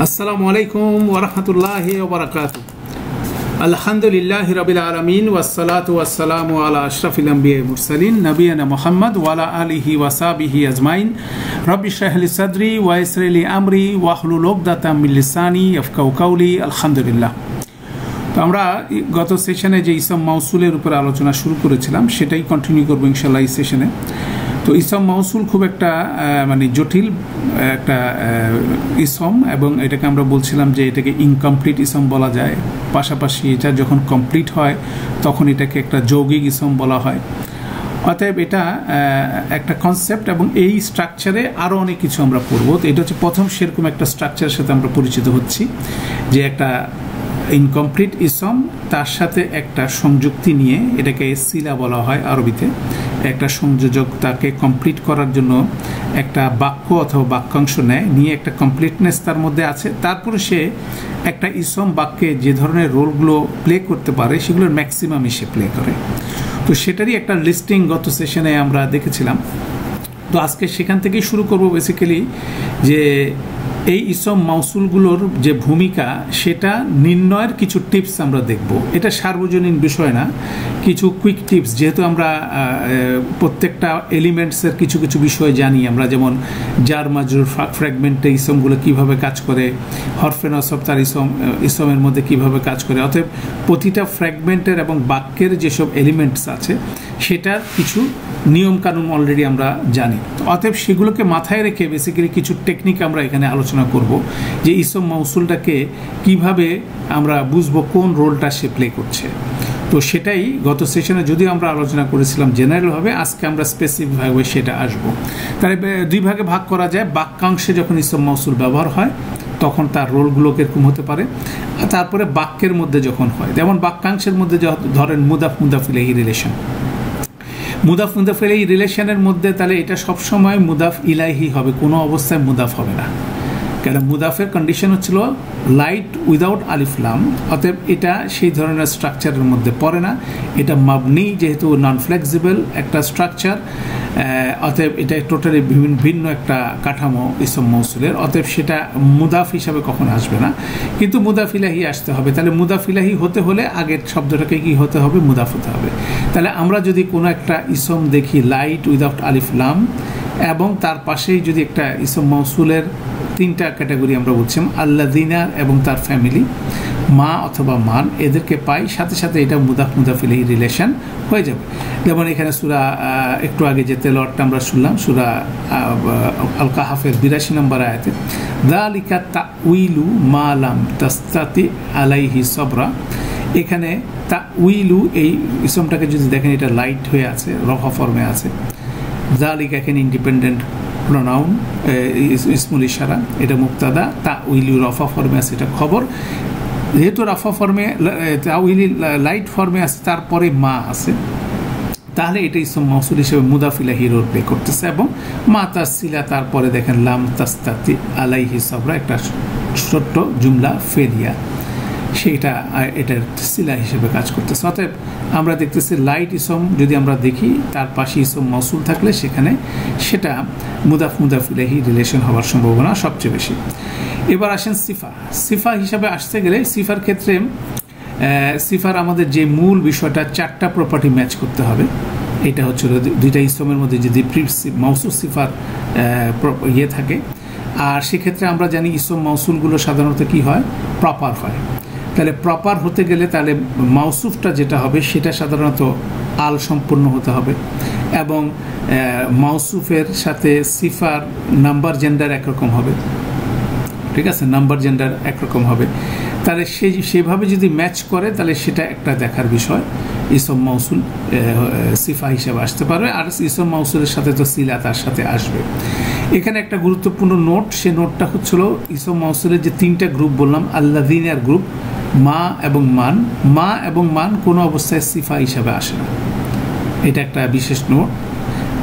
আসসালামু আলাইকুম ওয়া রাহমাতুল্লাহি ওয়া বারাকাতুহু। আলহামদুলিল্লাহি রাব্বিল আলামিন ওয়াসসালাতু ওয়াসসালামু আলা আশরাফিল আমবিয়া ওয়াল মুরসালিন নবিয়ানা মুহাম্মদ ওয়া আলা আলিহি ওয়া সাহবিহি আজমাইন। রব্বি ইশরাহ লি সাদরি ওয়া ইয়াসসির লি আমরি ওয়াহলুল উকদাতাম মিন লিসানি ইয়াফকাহু কাওলি। আলহামদুলিল্লাহ। তো আমরা গত সেশনে যে ইসম মাউসুলের উপর আলোচনা শুরু করেছিলাম সেটাই কন্টিনিউ করব ইনশাআল্লাহ এই সেশনে। তো ইসম মাউসুল খুব একটা জটিল একটা ইসম, এবং এটাকে আমরা বলছিলাম যে এটাকে ইনকমপ্লিট ইসম বলা যায়। পাশাপাশি এটা যখন কমপ্লিট হয় তখন এটাকে একটা যৌগিক ইসম বলা হয়। অতএব এটা একটা কনসেপ্ট, এবং এই স্ট্রাকচারে আরও অনেক কিছু আমরা পড়বো। তো এটা হচ্ছে প্রথম সেরকম একটা স্ট্রাকচারের সাথে আমরা পরিচিত হচ্ছি, যে একটা ইনকমপ্লিট ইসম তার সাথে একটা সংযুক্তি নিয়ে, এটাকে সিলা বলা হয় আরবিতে, একটা সংযোজক তাকে কমপ্লিট করার জন্য একটা বাক্য অথবা বাক্যাংশ নেয়, নিয়ে একটা কমপ্লিটনেস তার মধ্যে আছে। তারপরে সে একটা ইসম বাক্যে যে ধরনের রোলগুলো প্লে করতে পারে সেগুলোর ম্যাক্সিমামই সে প্লে করে। তো সেটারই একটা লিস্টিং গত সেশনে আমরা দেখেছিলাম। তো আজকে সেখান থেকেই শুরু করব বেসিক্যালি, যে এই ইসম মাউসুলগুলোর যে ভূমিকা সেটা নির্ণয়ের কিছু টিপস আমরা দেখব। এটা সার্বজনীন বিষয় না, কিছু কুইক টিপস, যেহেতু আমরা প্রত্যেকটা এলিমেন্টসের কিছু কিছু বিষয় জানি আমরা, যেমন জার মাজরুর ফ্র্যাগমেন্টে ইসমগুলো কিভাবে কাজ করে, হরফে নসব তার ইসমের মধ্যে কিভাবে কাজ করে। অতএব প্রতিটা ফ্র্যাগমেন্টের এবং বাক্যের যেসব এলিমেন্টস আছে সেটার কিছু নিয়মকানুন অলরেডি আমরা জানি। অতএব সেগুলোকে মাথায় রেখে বেসিক্যালি কিছু টেকনিক আমরা এখানে আলোচনা করব, যে ইসম মাউসুলটাকে কিভাবে আমরা বুঝবো কোন রোলটা সে প্লে করছে। তো সেটাই গত সেশনে যদি আমরা আলোচনা করেছিলাম জেনারেলভাবে, আজকে আমরা স্পেসিফিকভাবে সেটা আসবো। তাহলে দুই ভাগে ভাগ করা যায়। বাক্যাংশে যখন ইসম মাউসুল ব্যবহার হয় তখন তার রোলগুলো কিরকম হতে পারে, আর তারপরে বাক্যের মধ্যে যখন হয়, যেমন বাক্যাংশের মধ্যে ধরেন মুদাফ মুদাফ ইলাইহি রিলেশন, মুদাফ মুদাফ ইলাইহি রিলেশনের মধ্যে, তাহলে এটা সবসময় মুদাফ ইলাইহি হবে, কোনো অবস্থায় মুদাফ হবে না। কেন? মুদাফের কন্ডিশন হচ্ছিল লাইট উইদাউট আলিফ লাম। অতএব এটা সেই ধরনের স্ট্রাকচারের মধ্যে পড়ে না। এটা মাবনি, যেহেতু নন ফ্লেক্সিবল একটা স্ট্রাকচার, অতএব এটা টোটালি ভিন্ন একটা কাঠামো ইসম মৌসুলের। অতএব সেটা মুদাফ হিসাবে কখনো আসবে না, কিন্তু মুদাফ ইলাহি আসতে হবে। তাহলে মুদাফ ইলাহি হতে হলে আগের শব্দটাকে কি হতে হবে? মুদাফ হতে হবে। তাহলে আমরা যদি কোনো একটা ইসম দেখি লাইট উইদাউট আলিফ লাম, এবং তার পাশেই যদি একটা ইসম মৌসুলের তিনটা ক্যাটাগরি আমরা বলছিলাম, আল্লাযিনা এবং তার ফ্যামিলি, মা অথবা মান, এদেরকে পাই, সাথে সাথে এটা মুদাফ মুদাফ ইলাইহি রিলেশন হয়ে যাবে। যেমন এখানে সূরা একটু আগে যে তেলাওয়াতটা আমরা শুনলাম, সূরা আল কাহাফের 82 নম্বর আয়াতে, যালিকা তাউইলু মা লাম তাসতাতি আলাইহি সবরা। এখানে তাউইলু এই ইসমটাকে যদি দেখেন, এটা লাইট হয়ে আছে, রফা ফর্মে আছে। যালিকা এখানে ইন্ডিপেন্ডেন্ট প্রোনাউন, ইসমুল ইশারা, এটা মুক্তাদা। তাউইলু রফা ফর্মে আছে, এটা খবর। যেহেতু রফা ফর্মে, তাউইলি লাইট ফর্মে আছে, তারপরে মা আছে, তাহলে এটা ইসম মাউসুল হিসেবে মুদাফ ইলাইহি রোল প্লে করতেছে। এবং মা তাসিলা, তারপরে দেখেন লাম তাসতাতি আলাইহি সবরা, একটা ছোট্ট জুমলা ফেলিয়া, সেইটা এটার সিলা হিসেবে কাজ করতেছে। অতএব আমরা দেখতেছি লাইট ইসম যদি আমরা দেখি, তার পাশে ইসম মাউসুল থাকলে সেখানে সেটা মুদাফ মুদাফ ইলাইহি রিলেশন হওয়ার সম্ভাবনা সবচেয়ে বেশি। এবার আসেন সিফা। সিফা হিসাবে আসতে গেলে, সিফার ক্ষেত্রে সিফার আমাদের যে মূল বিষয়টা, চারটা প্রপার্টি ম্যাচ করতে হবে। এটা হচ্ছে দুইটা ইসমের মধ্যে যদি মাউসুল সিফার ইয়ে থাকে, আর সেক্ষেত্রে আমরা জানি ইসম মাউসুলগুলো সাধারণত কি হয়? প্রপার হয়। তাহলে প্রপার হতে গেলে তাহলে মাউসুফটা যেটা হবে সেটা সাধারণত আল সম্পূর্ণ হতে হবে, এবং মাউসুফের সাথে সিফার নাম্বার জেন্ডার একরকম হবে। ঠিক আছে, নাম্বার জেন্ডার একরকম হবে। তাহলে সেভাবে যদি ম্যাচ করে, তাহলে সেটা একটা দেখার বিষয়, ইসম মাউসুল সিফা হিসেবে আসতে পারবে। আর ইসম মাউসুলের সাথে তো সিলা তার সাথে আসবে। এখানে একটা গুরুত্বপূর্ণ নোট, সে নোটটা হচ্ছিল ইসম মাউসুলের যে তিনটা গ্রুপ বললাম, আল্লাযিনার গ্রুপ, মা এবং মান। মা এবং মান কোনো অবস্থায় সিফা হিসাবে আসে না, এটা একটা বিশেষ নোট।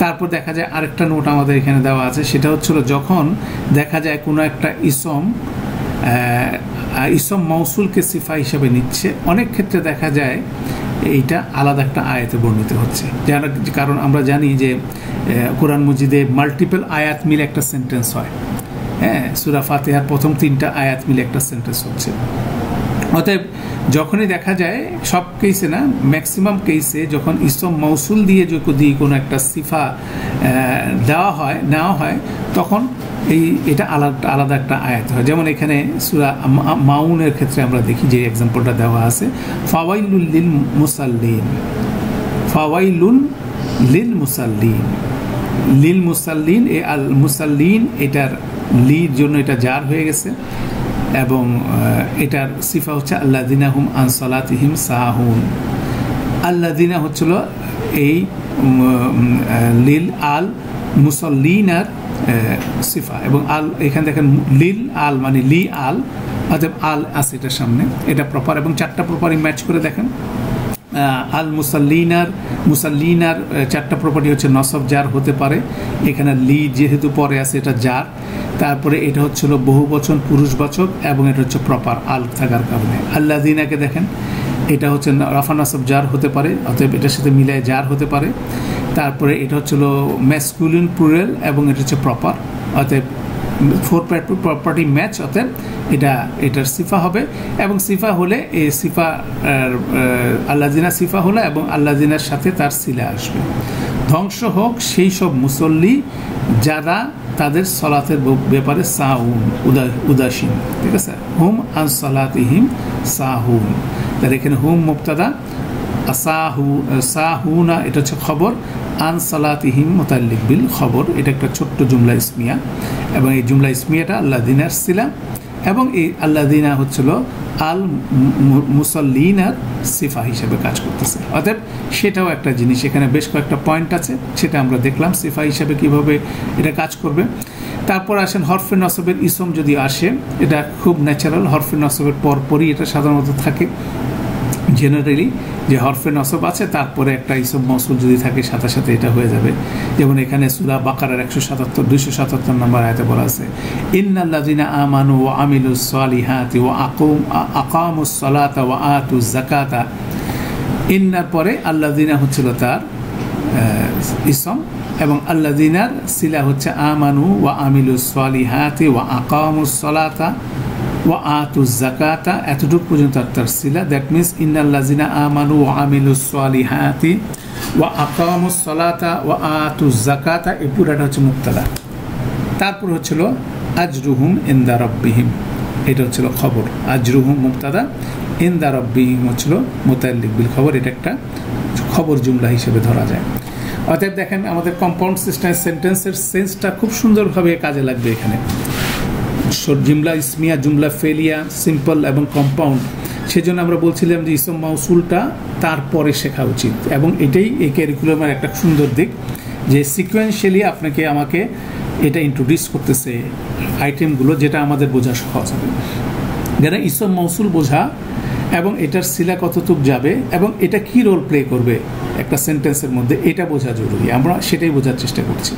তারপর দেখা যায় আরেকটা নোট আমাদের এখানে দেওয়া আছে, সেটা হচ্ছিল যখন দেখা যায় কোনো একটা ইসম মাউসুলকে সিফা হিসাবে নিচ্ছে, অনেক ক্ষেত্রে দেখা যায় এইটা আলাদা একটা আয়াতে বর্ণিত হচ্ছে। কারণ আমরা জানি যে কোরআন মজিদে মাল্টিপল আয়াত মিলে একটা সেন্টেন্স হয়। হ্যাঁ, সূরা ফাতিহার প্রথম 3টা আয়াত মিলে একটা সেন্টেন্স হচ্ছে। অতএব যখনই দেখা যায়, সব কেসে না, ম্যাক্সিমাম কেসে যখন ইসম মৌসুল দিয়ে যদি কোনো একটা সিফা নেওয়া হয় তখন এটা আলাদা একটা আয়াত হয়। যেমন এখানে সূরা মাউনের ক্ষেত্রে আমরা দেখি যে এক্সাম্পলটা দেওয়া আছে, ফাওয়াইলুল লিল মুসাল্লিন, ফাওয়াইলুন লিল মুসাল্লিন, লিল মুসাল্লিন, এ আল মুসাল্লিন এটার লির জন্য এটা জার হয়ে গেছে এবং এটার সিফা হচ্ছে আল্লাযিনা হুম আন সালাতিহিম সাহুন। আল্লাযিনা হচ্ছিল এই লিল আল মুসাল্লিনার সিফা, এবং আল এখানে দেখেন লিল আল মানে লি আল, অতএব আল আছে এটার সামনে, এটা প্রপার, এবং 4টা প্রপারই ম্যাচ করে দেখেন। আল মুসাল্লিনার 4টা প্রপার্টি হচ্ছে নসব জার হতে পারে, এখানে লি যেহেতু পরে আছে এটা জার, তারপরে এটা হচ্ছিল বহুবচন পুরুষবাচক, এবং এটা হচ্ছে প্রপার আল থাকার কারণে। আল্লাযিনাকে দেখেন এটা হচ্ছে রাফা নাসব জার হতে পারে, অতএব এটার সাথে মিলায় জার হতে পারে। তারপরে এটা হচ্ছিল ম্যাসকুলিন প্লুরাল এবং এটা হচ্ছে প্রপার, অতএব 4 প্রপার্টি ম্যাচ, অতএব এটার সিফা হবে। এবং সিফা হলে এই সিফা আল্লাযিনা সিফা হলো এবং আল্লাযিনার সাথে তার সিলা আসবে। ধ্বংস হোক সেই সব মুসল্লি যারা তাদের সলাতের ব্যাপারে সাহুন, উদাসীন। ঠিক আছে, হুম আন সালাতিহিম সাহুন, তার এখানে হুম মুবতাদা, সাহুনা এটা হচ্ছে খবর, আন সালাতিহিম মুতাল্লিক বিল খবর, এটা একটা ছোট্ট জুমলা ইসমিয়া, এবং এই জুমলা ইসমিয়াটা আল্লাযিনার সিলা, এবং এই আল্লাযিনা হচ্ছিল আল মুসাল্লিনার সিফা হিসেবে কাজ করতেছে। অতএব সেটাও একটা জিনিস, এখানে বেশ কয়েকটা পয়েন্ট আছে, সেটা আমরা দেখলাম সিফা হিসেবে কিভাবে এটা কাজ করবে। তারপর আসেন হরফে নসবের ইসম যদি আসে, এটা খুব ন্যাচারাল, হরফে নসবের পরপরই এটা সাধারণত থাকে জেনারেলি, যে হরফে নসব আছে তারপরে একটা ইসম মৌসুল যদি থাকে সাথে সাথে এটা হয়ে যাবে। যেমন এখানে সূরা বাকারার 277 নম্বর আয়াতে বলা আছে, ইন্নাল্লাযিনা আমানু ওয়া আমিলুস সালিহাতি ওয়া আকামুস সালাতা ওয়া আতুজ যাকাতা। ইন্নার পরে আল্লাযিনা হচ্ছিল তার ইসম, এবং আল্লাযিনার সিলা হচ্ছে আমানু ওয়া আমিলুস সালিহাতি ওয়া আকামুস সালাতা ওয়া আতুজ যাকাতা, এতটুকু পর্যন্ত তার সিলা। দ্যাট মিনস ইন্নাল্লাযিনা আমানু ওয়া আমিলুস সালিহাতি ওয়া আকামুস সালাতা ওয়া আতুজ যাকাতা, এই পুরাটা হচ্ছে মুবতাদা। তারপর হচ্ছিল আজরুহুম ইনদা রাব্বিহিম, এটা হচ্ছিল খবর। আজরুহুম মুবতাদা, ইনদা রাব্বিহিম হচ্ছিল মুতাল্লিক বিল খবর, এটা একটা খবর জুমলা হিসেবে ধরা যায়। অতএব দেখেন আমাদের কম্পাউন্ড সিস্টেমের সেন্টেন্সের সেন্সটা খুব সুন্দরভাবে কাজে লাগবে এখানে। জুমলা ইসমিয়া, জুমলা ফেলিয়া, সিম্পল এবং কম্পাউন্ড, সেজন্য আমরা বলছিলাম যে ইসম মাউসুলটা তারপরে শেখা উচিত, এবং এটাই এই ক্যারিকুলামের একটা সুন্দর দিক, যে সিকোয়েন্সিয়ালি আমাকে এটা ইন্ট্রোডিউস করতেছে আইটেমগুলো, যেটা আমাদের বোঝা সহজ হবে। যারা ইসম মাউসুল বোঝা এবং এটার সিলা কতটুক যাবে এবং এটা কি রোল প্লে করবে একটা সেন্টেন্সের মধ্যে, এটা বোঝা জরুরি, আমরা সেটাই বোঝার চেষ্টা করছি।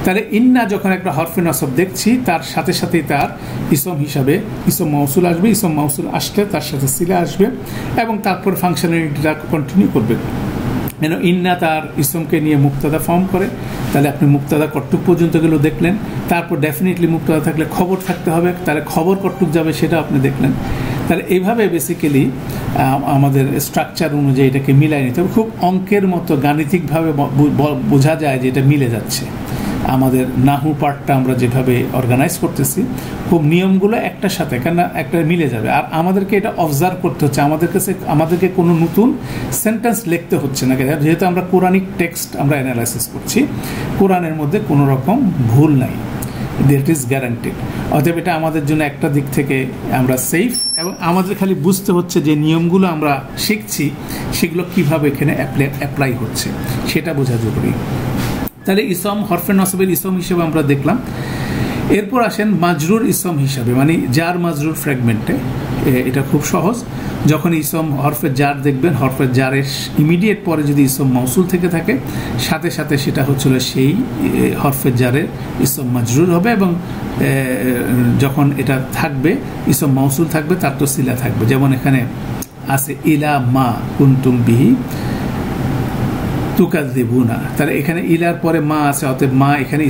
তাহলে ইন্না যখন একটা হরফে নসব দেখছি, তার সাথে সাথেই তার ইসম হিসাবে ইসম মাউসুল আসবে, ইসম মাউসুল আসলে তার সাথে সিলা আসবে, এবং তারপর ফাংশনালিটিটা কন্টিনিউ করবে। ইন্না তার ইসমকে নিয়ে মুক্তাদা ফর্ম করে, তাহলে আপনি মুক্তাদা কট্টুক পর্যন্ত গেলেও দেখলেন, তারপর ডেফিনেটলি মুক্তাদা থাকলে খবর থাকতে হবে, তাহলে খবর কট্টুক যাবে সেটা আপনি দেখলেন। তাহলে এইভাবে বেসিক্যালি আমাদের স্ট্রাকচার অনুযায়ী এটাকে মিলাই নিতে হবে। খুব অঙ্কের মতো গাণিতিকভাবে বোঝা যায় যে এটা মিলে যাচ্ছে। আমাদের নাহু পার্টটা আমরা যেভাবে অর্গানাইজ করতেছি, খুব নিয়মগুলো একটার সাথে কেন একটা মিলে যাবে। আর আমাদেরকে এটা অবজার্ভ করতে হচ্ছে, আমাদেরকে কোনো নতুন সেন্টেন্স লিখতে হচ্ছে না, যেহেতু আমরা কোরআনিক টেক্সট আমরা অ্যানালাইসিস করছি, কোরআনের মধ্যে কোনো রকম ভুল নাই, দ্যাট ইজ গ্যারান্টেড। অতএব এটা আমাদের জন্য একটা দিক থেকে আমরা সেফ, এবং আমাদের খালি বুঝতে হচ্ছে যে নিয়মগুলো আমরা শিখছি সেগুলো কীভাবে এখানে অ্যাপ্লাই হচ্ছে সেটা বোঝা জরুরি। তাহলে ইসম হরফে নসবের ইসম হিসেবে আমরা দেখলাম। এরপর আসেন মাজরুর ইসম হিসাবে, মানে জার মাজরুর ফ্র্যাগমেন্টে। এটা খুব সহজ, যখন ইসম হরফের জার দেখবেন, হরফের জারের ইমিডিয়েট পরে যদি ইসম মৌসুল থেকে থাকে, সাথে সাথে সেটা হচ্ছিল সেই হরফের জারের ইসম মাজরুর হবে, এবং যখন এটা থাকবে ইসম মৌসুল থাকবে তার তো সিলা থাকবে। যেমন এখানে আছে ইলা মা কুনতুম বিহি, তুকাযযিবুনা, তাহলে এখানে ইলার পরে মা আছে, অতএব মা এখানে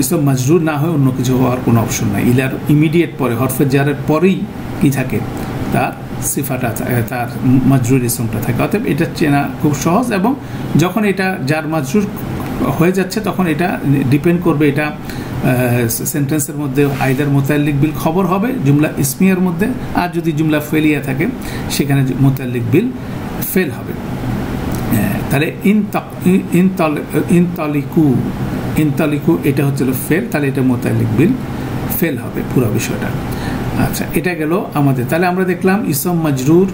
ইসম মাজরুর না হয়ে অন্য কিছু হওয়ার কোনো অপশন নাই। ইলার ইমিডিয়েট পরে হরফে জারের পরেই কি থাকে, তার সিফাটা, তার মাজরুর ইসমটা থাকে। অতএব এটা চেনা খুব সহজ, এবং যখন এটা জার মাজরুর হয়ে যাচ্ছে তখন এটা ডিপেন্ড করবে, এটা সেন্টেন্সের মধ্যে আইদার মুতাল্লিক বিল খবর হবে জুমলা ইসমিয়ার মধ্যে, আর যদি জুমলা ফেলিয়া থাকে সেখানে মুতাল্লিক বিল ফেল হবে। তাহলে ইনতালিকু এটা হচ্ছিল ফেল, তাহলে এটা মুতাল্লিক বিল ফেল হবে পুরো বিষয়টা। আচ্ছা, এটা গেল আমাদের। তাহলে আমরা দেখলাম ইসম মাজরুর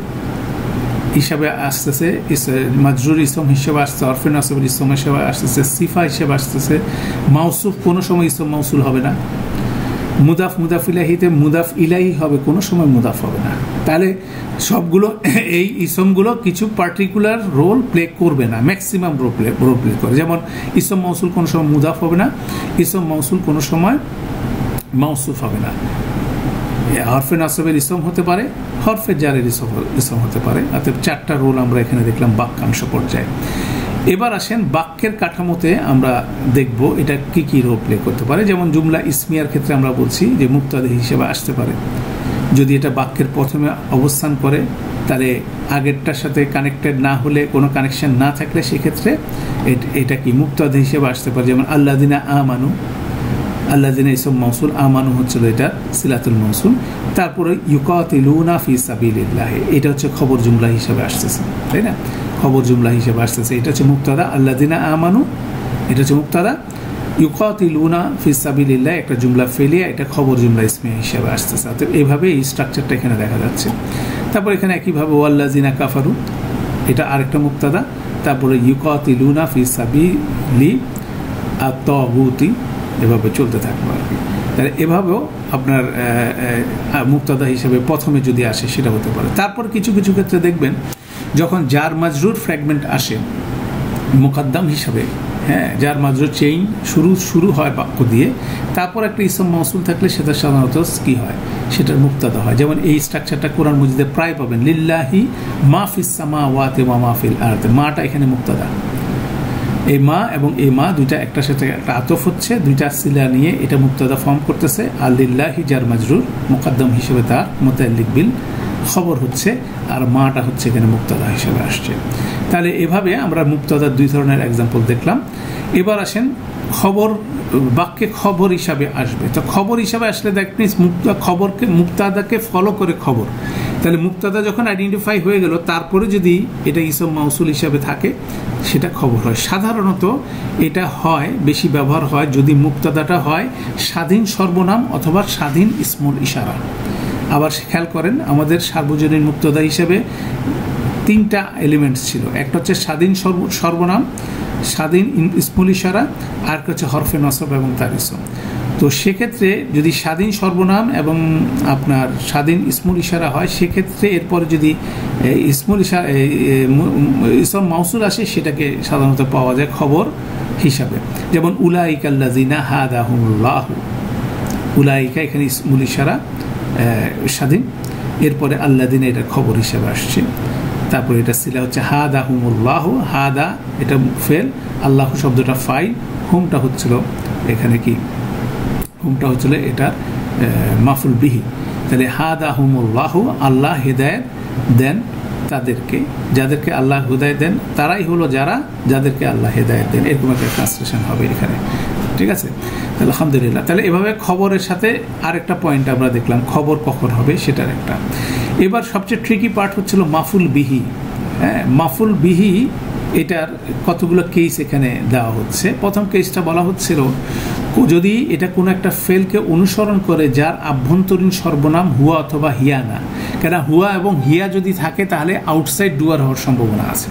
হিসাবে আসতেছে, মাজরুর ইসম হিসেবে আসছে, হরফে নাসবের ইসম হিসেবে আসতেছে, সিফা হিসেবে আসতেছে, মাউসুফ কোনো সময় ইসম মাউসুল হবে না, মুদাফ মুদাফ ইলাহিতে মুদাফ ইলাহি হবে, কোনো সময় মুদাফ হবে না। তাহলে সবগুলো এই ইসমগুলো কিছু পার্টিকুলার রোল প্লে করবে না, ম্যাক্সিমাম রোল প্লে করে। যেমন ইসম মাউসুল কোনো সময় মুদাফ হবে না, ইসম মাউসুল কোনো সময় মাউসুফ হবে না। হরফে নাসবের ইসম হতে পারে, হরফে জারের ইসম হতে পারে। অর্থাৎ 4টা রোল আমরা এখানে দেখলাম বাক্যাংশ পর্যায়ে। এবার আসেন বাক্যের কাঠামোতে আমরা দেখব এটা কি কি রোল প্লে করতে পারে। যেমন জুমলা ইসমিয়ার ক্ষেত্রে আমরা বলছি যে মুক্তাদা হিসেবে আসতে পারে, যদি এটা বাক্যের প্রথমে অবস্থান করে, তাহলে আগেরটার সাথে কানেক্টেড না হলে, কোনো কানেকশন না থাকলে সেক্ষেত্রে এটা কি মুক্তাদা হিসেবে আসতে পারে। যেমন আল্লাযিনা আমানু, আল্লাযিনা ইসম মাউসুল, আমানু হচ্ছিল এটা সিলাতুল মাউসুল। তারপরে ইউকাতিলুনা ফি সাবিলিল্লাহ, এটা হচ্ছে খবর জুমলা হিসেবে আসতেছে, তাই না, খবর জুমলা হিসেবে আসতেছে। এটা হচ্ছে মুক্তাদা, আল্লাযিনা আমানু এটা হচ্ছে মুক্তাদা, ইউকাতিলুনা ফি সাবিলিল্লাহ একটা জুমলা ফেলিয়া, এটা খবর জুমলা ইসমিয়া হিসেবে আসতেছে। অর্থাৎ এইভাবে এই স্ট্রাকচারটা এখানে দেখা যাচ্ছে। তারপর এখানে একইভাবে ওয়াল্লাযিনা কাফারু এটা আরেকটা মুক্তাদা, তারপরে ইউকাতিলুনা ফি সাবিলি আত-তাগুতি, এভাবে চলতে থাকবে আর কি। তাহলে এভাবেও আপনার মুক্তাদা হিসেবে প্রথমে যদি আসে সেটা হতে পারে। তারপর কিছু কিছু ক্ষেত্রে দেখবেন যখন জার মাজরুর ফ্র্যাগমেন্ট আসে মুকাদ্দাম হিসাবে, হ্যাঁ, জার মাজরুর চেইন শুরু হয় বাক্য দিয়ে, তারপর একটা ইসম মাউসুল থাকলে সেটা সাধারণত কি হয়, সেটার মুক্তাদা হয়। যেমন এই স্ট্রাকচারটা কোরআন মজিদে প্রায় পাবেন, লিল্লাহি মা ফিস সামাওয়াতি ওয়া মা ফিল আরদ, মাটা এখানে মুক্তাদা। এই মা এবং এই মা দুইটা একটার সাথে একটা আতফ হচ্ছে, দুইটা সিলা নিয়ে এটা মুক্তাদা ফর্ম করতেছে। আর লিল্লাহি জার মাজরুর মুকাদ্দাম হিসেবে তার মুতাল্লিক বিল খবর হচ্ছে, আর মাটা হচ্ছে এখানে মুক্তাদা হিসেবে আসছে। তাহলে এভাবে আমরা মুক্তাদার 2 ধরনের এক্সাম্পল দেখলাম। এবার আসেন খবর, বাক্যে খবর হিসাবে আসবে। তো খবর হিসাবে আসলে দেখবেন খবরকে মুক্তাদাকে ফলো করে খবর। তাহলে মুক্তাদা যখন আইডেন্টিফাই হয়ে গেল, তারপরে যদি এটা ইসম মাউসুল হিসাবে থাকে সেটা খবর হয়। সাধারণত এটা হয়, বেশি ব্যবহার হয় যদি মুক্তাদাটা হয় স্বাধীন সর্বনাম অথবা স্বাধীন ইসমুল ইশারা। আবার খেয়াল করেন আমাদের সার্বজনীন মুক্তাদা হিসেবে 3টা এলিমেন্টস ছিল, একটা হচ্ছে স্বাধীন সর্বনাম, স্বাধীন ইসমুল ইশারা, আর হচ্ছে হরফে নসব এবং তার ইসম। তো সেক্ষেত্রে যদি স্বাধীন সর্বনাম এবং আপনার স্বাধীন ইসমুল ইশারা হয়, সেক্ষেত্রে এরপরে যদি ইসমুল ইশারা ইসম মাউসুল আসে সেটাকে সাধারণত পাওয়া যায় খবর হিসাবে। যেমন উলাইকা আল্লাযিনা হাদাহুমুল্লাহু, উলাইকা এখানে ইসমুল ইশারা স্বাধীন, এরপরে আল্লাযিনা এটা খবর হিসাবে আসছে। তারপরে এটা সিলা হচ্ছে হাদাহুমুল্লাহু, হাদা এটা ফেল, আল্লাহ শব্দটা ফাইল, হুমটা হচ্ছিল এখানে কি, হুমটা হচ্ছিল এটা মাফুল বিহি। তাহলে হাদাহুমুল্লাহু, আল্লাহ হেদায়েত দেন তাদেরকে, যাদেরকে আল্লাহ হেদায়েত দেন তারাই হলো যাদেরকে আল্লাহ হেদায়েত দেন, এরকম একটা ট্রান্সলেশন হবে এখানে, ঠিক আছে। তাহলে আলহামদুলিল্লাহ। তাহলে এভাবে খবরের সাথে আরেকটা পয়েন্ট আমরা দেখলাম, খবর কখন হবে সেটার একটা। এবার সবচেয়ে ট্রিকি পার্ট হচ্ছিল মাফুল বিহি। হ্যাঁ, মাফুল বিহি এটার কতগুলো কেস এখানে দেওয়া হচ্ছে। প্রথম কেসটা বলা হচ্ছিল যদি এটা কোনো একটা ফেলকে অনুসরণ করে যার আভ্যন্তরীণ সর্বনাম হুয়া অথবা হিয়া না, কেন হুয়া এবং হিয়া যদি থাকে তাহলে আউটসাইড ডুয়ার হওয়ার সম্ভাবনা আছে,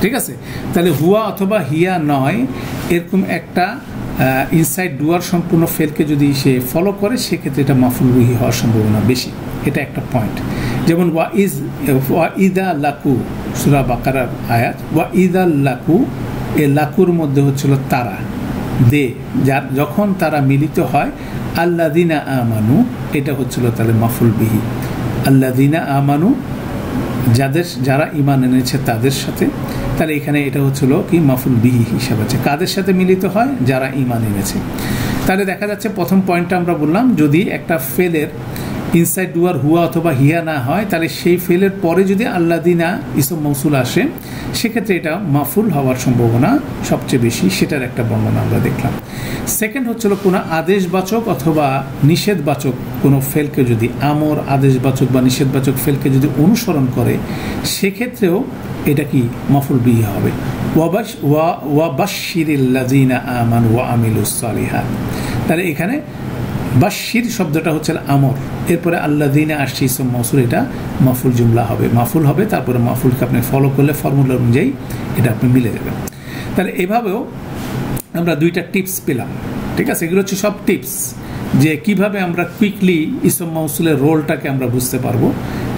ঠিক আছে। তাহলে হুয়া অথবা হিয়া নয়, এরকম একটা ইনসাইড ডুয়ার সম্পূর্ণ ফেলকে যদি সে ফলো করে সেক্ষেত্রে এটা মাফুল বিহি হওয়ার সম্ভাবনা বেশি, এটা একটা পয়েন্ট। যেমন ওয়া ইদা লাকু, সূরা বাকারার আয়াত, ওয়া ইদা লাকু, এ লাকুর মধ্যে হচ্ছিল তারা, দে, যার যখন তারা মিলিত হয়, আল্লাযিনা আমানু এটা হচ্ছিল তাহলে মাফুল বিহি। আল্লাযিনা আমানু যারা ঈমান এনেছে তাদের সাথে, তাহলে এখানে এটা হচ্ছিল কি মাফুল বিহি হিসাবে আছে, কাদের সাথে মিলিত হয়? যারা ঈমান এনেছে। তাহলে দেখা যাচ্ছে প্রথম পয়েন্টটা আমরা বললাম, যদি একটা ফেলের ইনসাইড ডুয়ার হুয়া অথবা হিয়া না হয়, তাহলে সেই ফেলের পরে যদি আল্লাদিনা ইসম মৌসুল আসে, সেক্ষেত্রে এটা মাফুল হওয়ার সম্ভাবনা সবচেয়ে বেশি, সেটার একটা বর্ণনা আমরা দেখলাম। সেকেন্ড হচ্ছিল কোনো আদেশবাচক অথবা নিষেধবাচক কোনো ফেলকে যদি, আমর আদেশবাচক বা নিষেধবাচক ফেলকে যদি অনুসরণ করে, সেক্ষেত্রেও এটা কি মাফুল বিহি হবে। ওয়াবাশশিরিল্লাযীনা আমানু ওয়া আমিলুস সালিহাত, তাহলে এখানে বাশশির শব্দটা হচ্ছে আমর, এরপরে আল্লাযীনা আসছে ইসম মৌসুল, এটা মাফুল জুমলা হবে, মাফুল হবে, তারপরে মাফুলকে আপনি ফলো করলে ফর্মুলা অনুযায়ী এটা আপনি মিলে যাবেন। তাহলে এভাবেও আমরা দুইটা টিপস পেলাম, ঠিক আছে? এগুলো হচ্ছে সব টিপস, যে কিভাবে আমরা কুইকলি ইসম মৌসুলের রোলটাকে আমরা বুঝতে পারবো।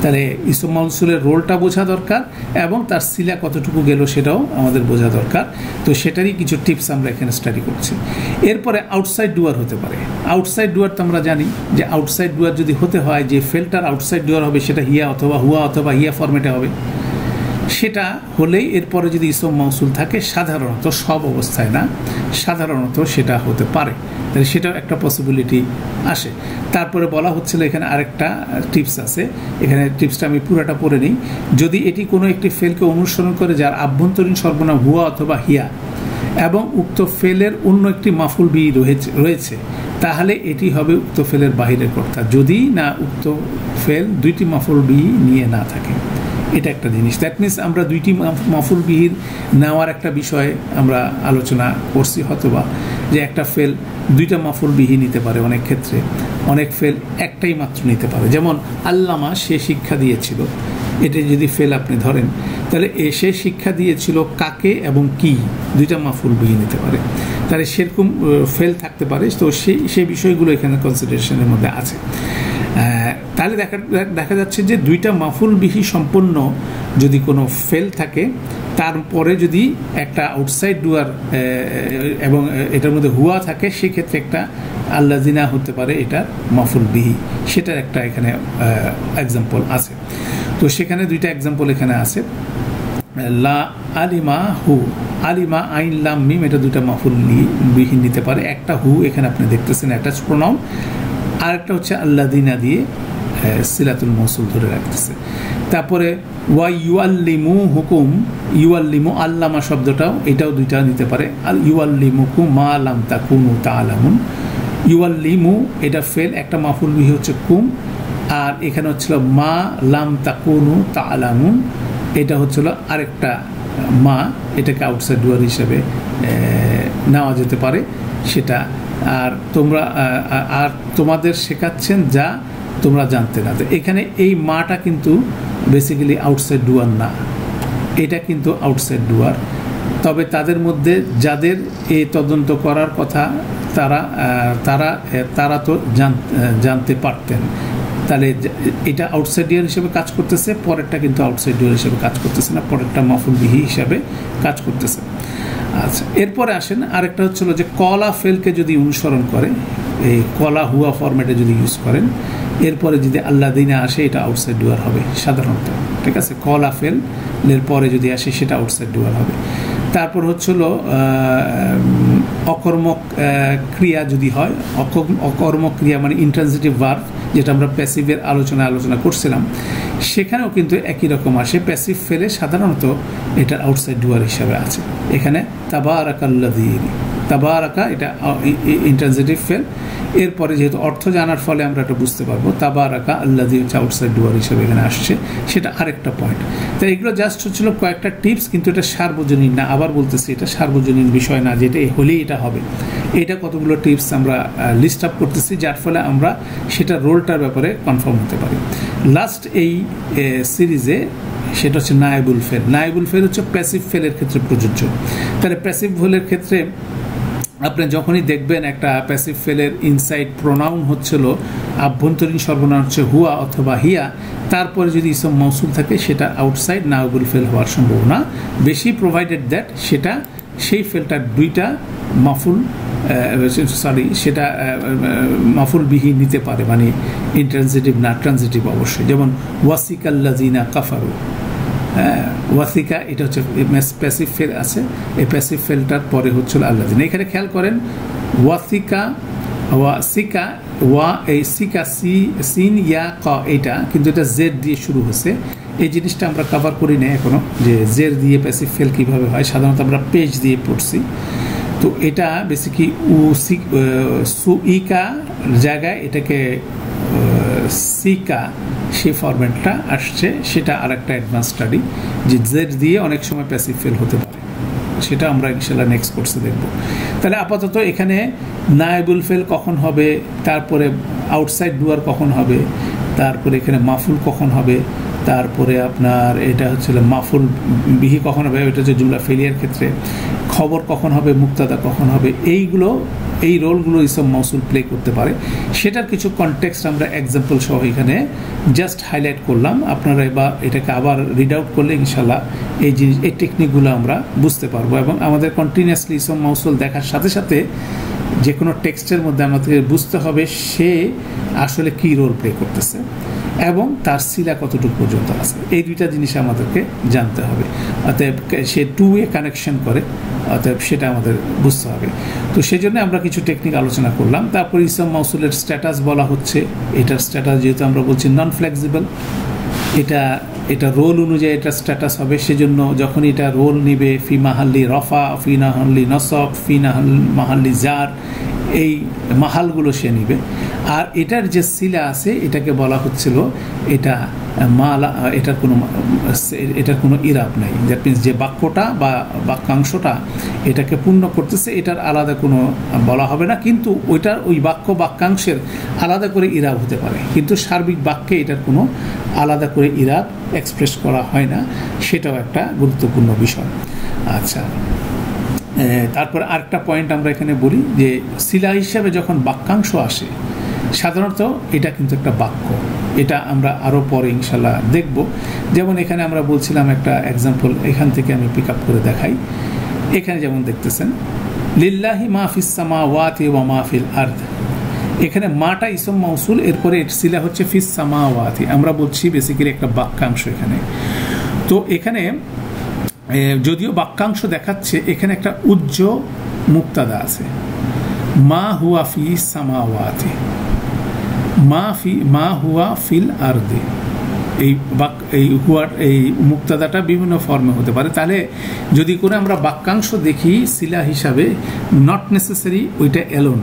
তাহলে ইসম মৌসুলের রোলটা বোঝা দরকার এবং তার সিলা কতটুকু গেল সেটাও আমাদের বোঝা দরকার। তো সেটারই কিছু টিপস আমরা এখানে স্টাডি করছি। এরপরে আউটসাইড ডুয়ার হতে পারে। আউটসাইড ডুয়ার তো আমরা জানি যে আউটসাইড ডুয়ার যদি হতে হয়, যে ফেলটার আউটসাইড ডুয়ার হবে সেটা হিয়া অথবা হুয়া অথবা হিয়া ফরম্যাটে হবে। সেটা হলেই এরপরে যদি ইসম মৌসুল থাকে, সাধারণত, সব অবস্থায় না, সাধারণত সেটা হতে পারে, তাহলে সেটাও একটা পসিবিলিটি আসে। তারপরে বলা হচ্ছিল এখানে আরেকটা টিপস আছে, এখানে টিপসটা আমি পুরোটা পড়ে নিই। যদি এটি কোনো একটি ফেলকে অনুসরণ করে যার আভ্যন্তরীণ সর্বনাম হুয়া অথবা হিয়া এবং উক্ত ফেলের অন্য একটি মাফুল বিহি রয়েছে, তাহলে এটি হবে উক্ত ফেলের বাহিরের কর্তা, যদি না উক্ত ফেল দুইটি মাফুল বিহি নিয়ে না থাকে। এটা একটা জিনিস। দ্যাট মিনস আমরা দুইটি মাফুল বিহির নেওয়ার একটা বিষয় আমরা আলোচনা করছি, হয়তোবা যে একটা ফেল দুইটা মাফুল বিহি নিতে পারে অনেক ক্ষেত্রে, অনেক ফেল একটাই মাত্র নিতে পারে। যেমন আল্লামা, সে শিক্ষা দিয়েছিল, এটা যদি ফেল আপনি ধরেন, তাহলে সে শিক্ষা দিয়েছিল কাকে এবং কি, দুইটা মাফুল বিহি নিতে পারে, তাহলে সেরকম ফেল থাকতে পারে। তো সেই বিষয়গুলো এখানে কনসিডারেশনের মধ্যে আছে। তাহলে দেখা যাচ্ছে যে দুইটা মাফুল বিহি সম্পন্ন যদি কোনো ফেল থাকে, তারপরে যদি একটা আউটসাইড ডুয়ার এবং এটার মধ্যে হুয়া থাকে, সেক্ষেত্রে একটা আল্লাযীনা হতে পারে এটার মাফুল বিহি, সেটার একটা এখানে এক্সাম্পল আছে। তো সেখানে দুইটা এক্সাম্পল এখানে আছে। লা আলিমা হু, আলিমা আইন লাম মিম, এটা দুইটা মাফুল বিহি নিতে পারে। একটা হু এখানে আপনি দেখতেছেন অ্যাটাচ প্রোনাউন, আর একটা হচ্ছে আল্লাযীনা দিয়ে সিলাতুল মৌসুল ধরে রাখতেছে। তারপরে ওয়া ইউআল্লিমু হুকুম, ইউআল্লিমু আল্লামা শব্দটাও, এটাও দুইটা নিতে পারে। আল ইউআল্লিমুকুম মা লাম তাকুনু তাআলামুন, ইউআল্লিমু এটা ফেল, একটা মাফুল বিহি হচ্ছে কুম, আর এখানে হচ্ছিল মা লাম তাকুনু তাআলামুন, এটা হচ্ছিল আরেকটা মা, এটাকে আউটসাইড ডুয়ার হিসেবে নেওয়া যেতে পারে সেটা। আর তোমাদের শেখাচ্ছেন যা তোমরা জানতে না। এখানে এই মাটা কিন্তু বেসিক্যালি আউটসাইড ডুয়ার না, এটা কিন্তু আউটসাইড ডুয়ার। তবে তাদের মধ্যে যাদের এই তদন্ত করার কথা, তারা তো জানতে পারতেন, তাহলে এটা আউটসাইড ডুয়ার হিসেবে কাজ করতেছে, পরেরটা কিন্তু আউটসাইড ডুয়ার হিসেবে কাজ করতেছে না, পরেরটা মাফুল বিহি হিসাবে কাজ করতেছে। আচ্ছা, এরপরে আসেন আরেকটা হচ্ছিল যে কলা ফেলকে যদি অনুসরণ করে, এই কলা হুয়া ফরম্যাটে যদি ইউজ করেন, এরপরে যদি আল্লাযীনা আসে, এটা আউটসাইড ডুয়ার হবে সাধারণত, ঠিক আছে? কলা ফেল এর পরে যদি আসে সেটা আউটসাইড ডুয়ার হবে। তারপর হচ্ছিল অকর্মক ক্রিয়া যদি হয়, অকর্মক ক্রিয়া মানে ইন্ট্রানজিটিভ ভার্ব, যেটা আমরা প্যাসিভের আলোচনা করছিলাম, সেখানেও কিন্তু একই রকম আসে। প্যাসিভ ফেলে সাধারণত এটা আউটসাইড ডুয়ার হিসাবে আছে। এখানে তাবারাকাল্লাযী, তাবারাকা এটা ইন্ট্রানজিটিভ ফেল, এরপরে যেহেতু অর্থ জানার ফলে আমরা এটা বুঝতে পারবো, তাবারাকা আল্লাযী হচ্ছে আউটসাইড ডুয়ার হিসেবে এখানে আসছে, সেটা আরেকটা পয়েন্ট। তাই এগুলো জাস্ট হচ্ছিল কয়েকটা টিপস, কিন্তু এটা সার্বজনীন না। আবার বলতেছি, এটা সার্বজনীন বিষয় না, যেটা হলেই এটা হবে। এটা কতগুলো টিপস আমরা লিস্ট আপ করতেছি, যার ফলে আমরা সেটা রোলটার ব্যাপারে কনফার্ম হতে পারি। লাস্ট এই সিরিজে সেটা হচ্ছে নায়েবুল ফেল। নায়েবুল ফেল হচ্ছে প্যাসিভ ফেলের ক্ষেত্রে প্রযোজ্য। তাহলে প্যাসিভ ফেলের ক্ষেত্রে আপনি যখনই দেখবেন একটা প্যাসিভ ফেলের ইনসাইড প্রোনাউন হচ্ছিল, আভ্যন্তরীণ সর্বনাম হচ্ছে হুয়া অথবা হিয়া, তারপরে যদি ইসম মৌসুল থাকে, সেটা আউটসাইড নায়েবুল ফেল হওয়ার সম্ভাবনা বেশি, প্রোভাইডেড দ্যাট সেটা সেই ফেলটার দুইটা মাফুল সেটা মাফুল বিহি নিতে পারে, মানে ইন্ট্রানজিটিভ না ট্রানজিটিভ অবশ্যই। যেমন ওয়াসিকাল্লাযিনা কাফারু, ওয়াসিকা এটা হচ্ছে প্যাসিভ ফেল আছে, এই প্যাসিভ ফেলটার পরে হচ্ছিল আল্লাযিনা। এখানে খেয়াল করেন ওয়াসিকা ওয়াসিকা ওয়া এই সিকা সিন ইয়া ক এইটা কিন্তু এটা জেড দিয়ে শুরু হচ্ছে। এই জিনিসটা আমরা কভার করি না এখনো, যে জেড দিয়ে প্যাসিভ ফেল কীভাবে হয়, সাধারণত আমরা পেজ দিয়ে পড়ছি। তো এটা বেসিক্যালি সুইকা জায়গায় এটাকে সিকা সেই ফরম্যাটটা আসছে, সেটা আর একটা অ্যাডভান্স স্টাডি, যে জেড দিয়ে অনেক সময় প্যাসিভ ফেল হতে পারে, সেটা আমরা ইনশাল্লাহ নেক্সট কোর্সে দেখব। তাহলে আপাতত এখানে নায়েবুল ফেল কখন হবে, তারপরে আউটসাইড ডুয়ার কখন হবে, তারপরে এখানে মাফুল কখন হবে, তারপরে আপনার এটা হচ্ছিল মাফুল বিহি কখন হবে, এটা হচ্ছে জুমলা ফেলিয়ার ক্ষেত্রে, খবর কখন হবে, মুক্তাদা কখন হবে, এই রোলগুলো ইসম মৌসুল প্লে করতে পারে। সেটার কিছু কনটেক্সট আমরা এক্সাম্পল সহ এখানে জাস্ট হাইলাইট করলাম। আপনারা এবার এটাকে আবার রিড আউট করলে ইনশাল্লাহ এই টেকনিকগুলো আমরা বুঝতে পারবো, এবং আমাদের কন্টিনিউয়াসলি ইসম মৌসুল দেখার সাথে সাথে যে কোনো টেক্সটের মধ্যে আমাদেরকে বুঝতে হবে সে আসলে কী রোল প্লে করতেছে এবং তার সিলা কতটুকু পর্যন্ত আছে, এই দুইটা জিনিস আমাদেরকে জানতে হবে। অতএব সে টু ওয়ে কানেকশন করে, অতএব সেটা আমাদের বুঝতে হবে। তো সেই জন্য আমরা কিছু টেকনিক আলোচনা করলাম। তারপর ইসম মৌসুলের স্ট্যাটাস বলা হচ্ছে, এটার স্ট্যাটাস যেহেতু আমরা বলছি নন ফ্লেক্সিবল, এটা রোল অনুযায়ী এটা স্ট্যাটাস হবে। সেজন্য যখন এটা রোল নেবে ফি মাহাল্লি রফা, ফি মাহাল্লি নসব, ফি মাহাল্লি জার, এই মাহালগুলো সে নিবে। আর এটার যে সিলা আছে এটাকে বলা হচ্ছিল এটা মালা, এটার কোনো ইরাব নাই। দ্যাট মিনস যে বাক্যটা বা বাক্যাংশটা এটাকে পূর্ণ করতেছে এটার আলাদা কোনো বলা হবে না, কিন্তু ওই বাক্যাংশের আলাদা করে ইরাব হতে পারে, কিন্তু সার্বিক বাক্যে এটার কোনো আলাদা করে ইরাব এক্সপ্রেস করা হয় না, সেটাও একটা গুরুত্বপূর্ণ বিষয়। আচ্ছা, তারপর আরেকটা পয়েন্ট আমরা এখানে বলি যে সিলা হিসাবে যখন বাক্যাংশ আসে সাধারণত এটা কিন্তু একটা বাক্য, এটা আমরা আরও পরে ইনশাল্লাহ দেখব। যেমন এখানে আমরা বলছিলাম একটা এক্সাম্পল এখান থেকে আমি পিক আপ করে দেখাই। এখানে যেমন দেখতেছেন লিল্লাহি মা ফিস সামাওয়াতি ওয়া মা ফিল আরদ, এখানে মাটা ইসম মৌসুল, এরপরে সিলা হচ্ছে ফিস সামাওয়াতি, আমরা বলছি বেসিক্যালি একটা বাক্যাংশ এখানে। তো এখানে যদিও বাক্যাংশ দেখাচ্ছে, এখানে একটা উজ্জ মুক্তাদা আছে, মা হুয়া ফি সামাওয়াতি, মা হুয়া ফিল আরদে। এই মুক্তাদাটা বিভিন্ন ফর্মে হতে পারে। তাহলে যদি করে আমরা বাক্যাংশ দেখি সিলা হিসাবে, নট নেসেসারি ওইটা এলোন,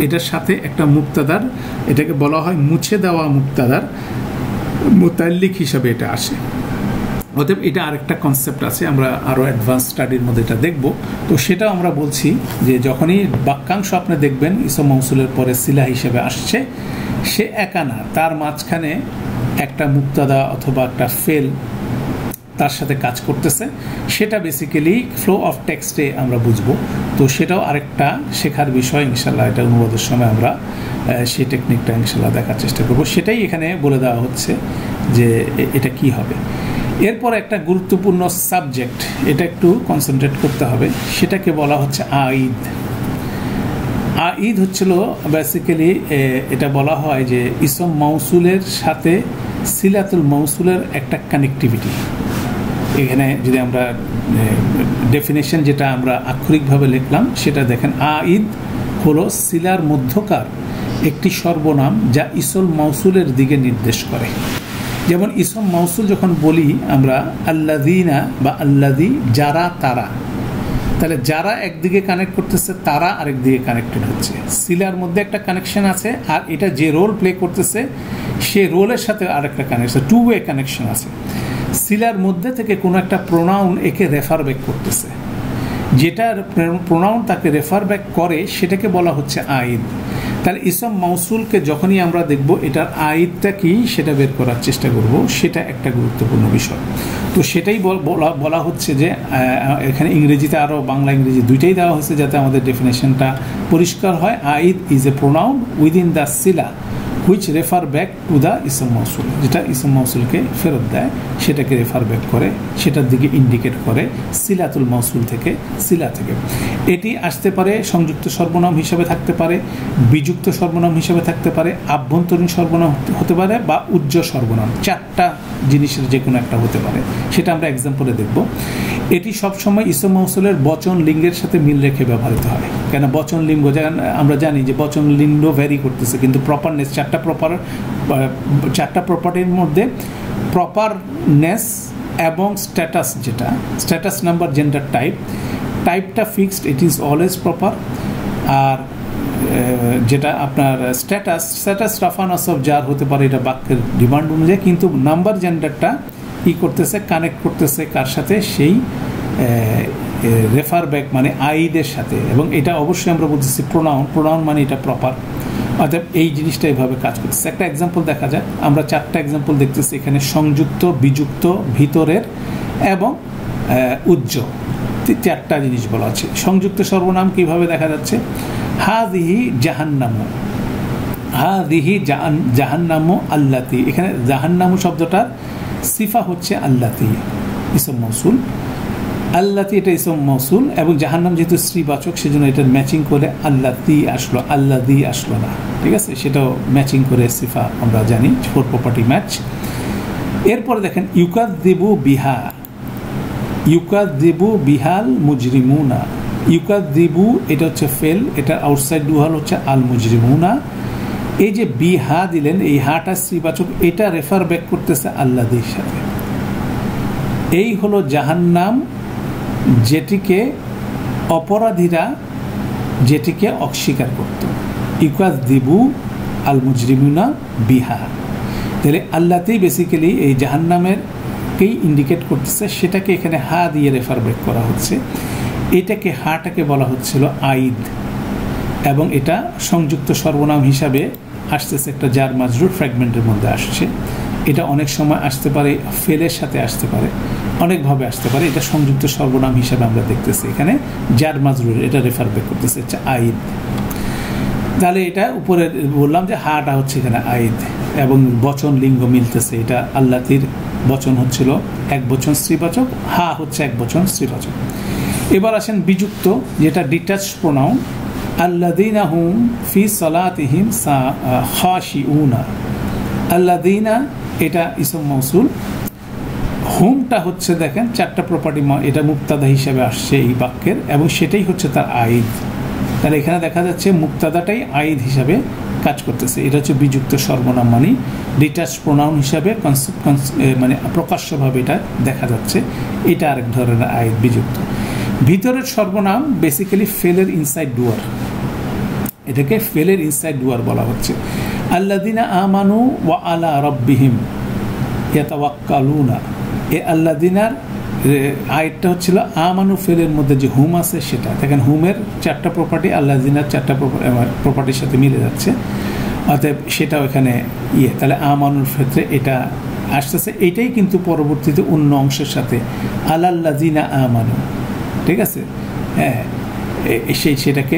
এটার সাথে একটা মুক্তাদার, এটাকে বলা হয় মুছে দেওয়া মুক্তাদার মুতাল্লিক হিসাবে এটা আসে। অতএব এটা আরেকটা কনসেপ্ট আছে, আমরা আরও অ্যাডভান্স স্টাডির মধ্যে এটা দেখব। তো সেটাও আমরা বলছি যে যখনই বাক্যাংশ আপনি দেখবেন ইসম মৌসুলের পরে সিলা হিসেবে আসছে, সে একা না, তার মাঝখানে একটা মুক্তাদা অথবা একটা ফেল তার সাথে কাজ করতেছে, সেটা বেসিক্যালি ফ্লো অফ টেক্সটে আমরা বুঝবো। তো সেটাও আরেকটা শেখার বিষয় ইনশাল্লাহ, এটা অনুবাদের সময় আমরা সেই টেকনিকটা ইনশাল্লাহ দেখার চেষ্টা করব। সেটাই এখানে বলে দেওয়া হচ্ছে যে এটা কি হবে। এরপর একটা গুরুত্বপূর্ণ সাবজেক্ট, এটা একটু কনসেন্ট্রেট করতে হবে, সেটাকে বলা হচ্ছে আইদ। আইদ হচ্ছিল বেসিক্যালি এটা বলা হয় যে ইসম মৌসুলের সাথে সিলাতুল মৌসুলের একটা কানেক্টিভিটি। এখানে যদি আমরা ডেফিনেশন যেটা আমরা আক্ষরিকভাবে লিখলাম সেটা দেখেন, আইদ হলো সিলার মধ্যকার একটি সর্বনাম যা ইসম মৌসুলের দিকে নির্দেশ করে। যেমন ইসম মৌসুল যখন বলি আমরা আল্লাযীনা বা আল্লাযী, যারা তারা, তাহলে যারা একদিকে কানেক্ট করতেছে, তারা আরেক দিকে কানেক্টেড হচ্ছে, সিলার মধ্যে একটা কানেকশন আছে, আর এটা যে রোল প্লে করতেছে সে রোলের সাথে আরেকটা কানেকশন, টু ওয়ে কানেকশন আছে। সিলার মধ্যে থেকে কোনো একটা প্রোনাউন একে রেফার ব্যাক করতেছে, যেটার প্রোনাউন তাকে রেফার ব্যাক করে সেটাকে বলা হচ্ছে আইদ। তাহলে ইসম মৌসুলকে যখনই আমরা দেখব এটার আইদটা কি সেটা বের করার চেষ্টা করব, সেটা একটা গুরুত্বপূর্ণ বিষয়। তো সেটাই বলা হচ্ছে যে এখানে ইংরেজিতে আরও বাংলা ইংরেজি দুইটাই দেওয়া হয়েছে যাতে আমাদের ডেফিনেশনটা পরিষ্কার হয়। আইদ is a pronoun within the সিলা which refer back to the ইসম মৌসুল, যেটা ইসম মৌসুলকে ফেরত দেয় সেটাকে রেফার ব্যাক করে, সেটার দিকে ইন্ডিকেট করে সিলাতুল মৌসুল থেকে, সিলা থেকে। এটি আসতে পারে সংযুক্ত সর্বনাম হিসাবে থাকতে পারে, বিযুক্ত সর্বনাম হিসাবে থাকতে পারে, আভ্যন্তরীণ সর্বনাম হতে পারে বা উজ্জ সর্বনাম, চারটা জিনিসের যে কোনো একটা হতে পারে, সেটা আমরা এক্সাম্পলে দেখব। এটি সবসময় ইসম মৌসুলের বচন লিঙ্গের সাথে মিল রেখে ব্যবহৃত হয়। কেন বচন লিঙ্গ, আমরা জানি যে বচন লিঙ্গ ভ্যারি করতেছে, কিন্তু প্রপারনেস চারটা প্রপার্টির মধ্যে প্রপারনেস এবং স্ট্যাটাস, যেটা স্ট্যাটাস নাম্বার জেন্ডার টাইপটা fixed, it is always proper. আর যেটা আপনার স্ট্যাটাস রাফা নাসব যার হতে পারে, এটা বাক্যের ডিমান্ড অনুযায়ী, কিন্তু নাম্বার জেন্ডারটা কি করতেছে, কানেক্ট করতেছে কার সাথে, সেই রেফার ব্যাক মানে আইদের সাথে। এবং এটা অবশ্যই আমরা বলতেছি প্রোনাউন মানে এটা প্রপার, অর্থাৎ এই জিনিসটা এইভাবে কাজ করতেছে। একটা এক্সাম্পল দেখা যাক, আমরা চারটা এক্সাম্পল দেখতেছি এখানে, সংযুক্ত, বিযুক্ত, ভিতরের এবং উজ্জ, চারটা জিনিস বলা আছে। সংযুক্ত সর্বনাম কিভাবে দেখা যাচ্ছে, হাদিহি জাহান্নামু, হাদিহি জাহান্নামু আল্লাতি, এখানে জাহান্নামু শব্দটার সিফা হচ্ছে আল্লাতি, ইসম মৌসুল। আল্লাতি এটা ইসম মৌসুল, এবং জাহান্নাম যেহেতু স্ত্রীবাচক সেজন্য এটার ম্যাচিং করে আল্লাতি আসলো, আল্লাদি আসলো না, ঠিক আছে, সেটাও ম্যাচিং করে সিফা আমরা জানি, 4 প্রপার্টি ম্যাচ। এরপরে দেখেন ইউকাযযিবু বিহা, ইউকাযযিবু বিহাল মুজরিমুনা, ইউকাযযিবু এটা হচ্ছে ফেল, এটা আউটসাইড ডুহাল হচ্ছে আল মুজরিমুনা। এই যে বিহা দিলেন, এই হাটা স্ত্রীবাচক, এটা রেফার ব্যাক করতেছে আল্লাদির সাথে। এই হলো জাহান্নাম, যেটিকে অপরাধীরা যেটিকে অস্বীকার করত, ইউকাযযিবু আল মুজরিমুনা বিহা। তাহলে আল্লাতেই বেসিক্যালি এই জাহান্নামেরকেই ইন্ডিকেট করতেছে, সেটাকে এখানে হা দিয়ে রেফার ব্যাক করা হচ্ছে। এটাকে হাটাকে বলা হচ্ছিল আইদ, এবং এটা সংযুক্ত সর্বনাম হিসাবে আসতেছে, একটা জার মাজরুর ফ্র্যাগমেন্টের মধ্যে আসছে। এটা অনেক সময় আসতে পারে ফেলের সাথে, আসতে পারে অনেকভাবে আসতে পারে। এটা সংযুক্ত সর্বনাম হিসাবে আমরা দেখতেছি, এখানে জার মাজরুর এটা রেফার ব্যাক করতেছে হচ্ছে আইদ। তাহলে এটা উপরে বললাম যে হাটা হচ্ছে এখানে আইদ, এবং বচন লিঙ্গ মিলতেছে, এটা আল্লাতির বচন হচ্ছিল এক বচন স্ত্রীবাচক, হা হচ্ছে এক বচন স্ত্রীবাচক। এবার আসেন বিযুক্ত, যেটা ডিটাচ প্রোনাউন, আল্লাযীনা হুম ফি সালাতিহিম খাশিউনা। আল্লাযীনা এটা ইসম মৌসুল, হুমটা হচ্ছে দেখেন চারটা প্রপার্টি, এটা মুক্তাদা হিসেবে আসছে এই বাক্যের, এবং সেটাই হচ্ছে তার আইদ। তাহলে এখানে দেখা যাচ্ছে মুক্তাদাটাই আইদ হিসাবে কাজ করতেছে। এটা হচ্ছে বিযুক্ত সর্বনাম, মানে ডিটাচ প্রোনাউন হিসাবে মানে প্রকাশ্যভাবে এটা দেখা যাচ্ছে, এটা আরেক ধরনের আইদ, বিযুক্ত। ভিতরের সর্বনাম বেসিক্যালি ফেলের ইনসাইড ডুয়ার, এটাকে ফেলের ইনসাইড ডুয়ার বলা হচ্ছে। আল্লাযীনা আমানু ওয়া আলা রাব্বিহিম ইয়াতাওয়াক্কালুনা, এই আল্লাযীনার আয়াতটা হচ্ছিল আমানু ফেলের মধ্যে যে হুম আছে সেটা। দেখেন হুমের চারটা প্রপার্টি আল্লাযীনার চারটা প্রপার্টির সাথে মিলে যাচ্ছে, অতএব সেটাও এখানে তাহলে আমানুর ক্ষেত্রে এটা আসতেছে। এটাই কিন্তু পরবর্তীতে অন্য অংশের সাথে আলাল্লাযীনা আমানু, ঠিক আছে, হ্যাঁ, সেটাকে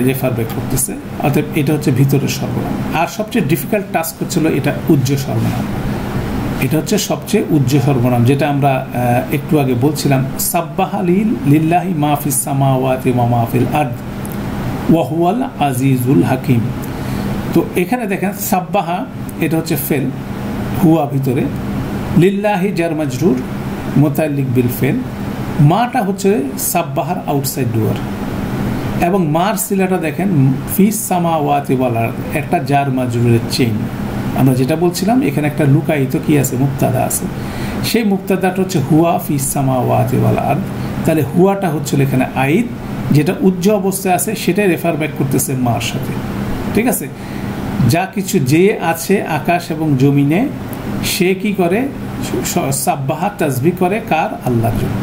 রেফার ব্যাক করতেছে। অর্থাৎ এটা হচ্ছে ভিতরের সর্বনাম। আর সবচেয়ে ডিফিকাল্ট টাস্ক হচ্ছিল এটা উজ্জ সর্বনাম, এটা হচ্ছে সবচেয়ে উজ্জ সর্বনাম, যেটা আমরা একটু আগে বলছিলাম, সাব্বাহা লিল্লাহি মা ফিস সামাওয়াতি ওয়া মা ফিল আরদ ওয়া হুয়াল আজিজুল হাকিম। তো এখানে দেখেন সাব্বাহা এটা হচ্ছে ফেল, হুয়া ভিতরে, লিল্লাহি জার মাজরুর মুতাআল্লিক বিল ফেল, মাটা হচ্ছে সাব্বাহার আউটসাইড ডুয়ার, এবং মার সিলাটা দেখেন ফিস সামাওয়াতি ওয়াল আরদ, একটা জার মাজরুরের চেইন। আমরা যেটা বলছিলাম এখানে একটা লুকায়িত কি আছে, মুক্তাদা আছে, সেই মুক্তাদাটা হচ্ছে হুয়া ফিস সামাওয়াতি ওয়াল আরদ। তাহলে হুয়াটা হচ্ছিল এখানে আইদ, যেটা উজ্জ অবস্থায় আছে সেটাই রেফার ব্যাক করতেছে মার সাথে, ঠিক আছে। যা কিছু যে আছে আকাশ এবং জমিনে, সে কি করে, সাব্বাহা তাসবিহ করে কার, আল্লাহর জন্য।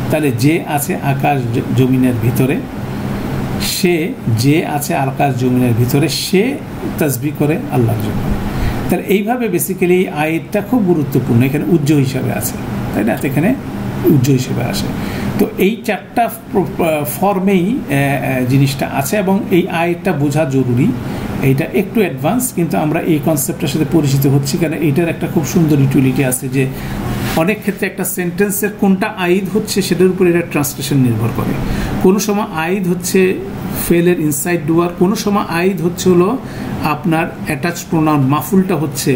তাহলে যে আছে আকাশ জমিনের ভিতরে, সে যে আছে আকাশ জমিনের ভিতরে, সে তাসবিহ করে আল্লাহর জন্য। তাহলে এইভাবে বেসিক্যালি এই আয়াতটা খুব গুরুত্বপূর্ণ, এখানে উজ্জ হিসাবে আছে, তাই না। এখানে উজ্জ হিসেবে আসে। তো এই চারটা ফর্মেই জিনিসটা আছে এবং এই আয়াতটা বোঝা জরুরি। এইটা একটু অ্যাডভান্স, কিন্তু আমরা এই কনসেপ্টের সাথে পরিচিত হচ্ছি কারণ এইটার একটা খুব সুন্দর ইউটিলিটি আছে যে অনেক ক্ষেত্রে একটা সেন্টেন্সের কোনটা আইদ হচ্ছে সেটার উপর এটা ট্রান্সলেশন নির্ভর করে। কোনো সময় আইদ হচ্ছে ফেলের ইনসাইড ডুয়ার, কোনো সময় আইদ হচ্ছে হলো আপনার অ্যাটাচ প্রোনাউন মাফুলটা হচ্ছে